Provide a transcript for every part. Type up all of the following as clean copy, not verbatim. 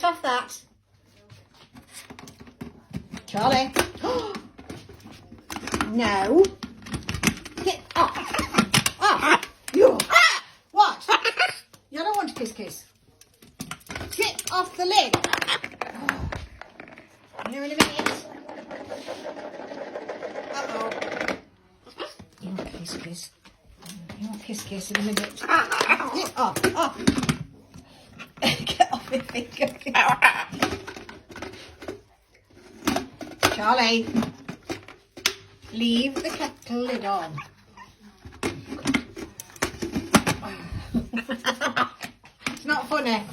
Off that. Charlie. No. Get off. Off. You. What? You don't want to kiss. Get off the lid. Here in a minute. Uh-oh. You want kiss. You want kiss in a minute. Get off. Get off my finger. Charlie, leave the kettle lid on. It's not funny.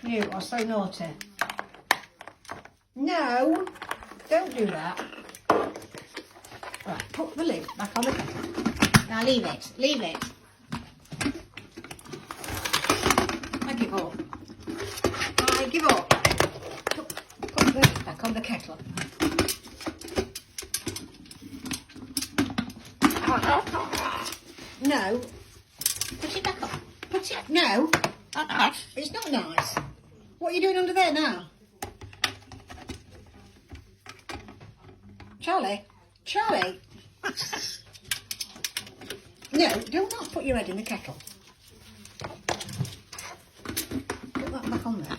You are so naughty. No, don't do that. Right, put the lid back on the kettle. Now leave it. I give up. Put the lid back on the kettle. No. Put it back on. No. It's not nice. What are you doing under there now? Charlie? No, do not put your head in the kettle. Put that back on there.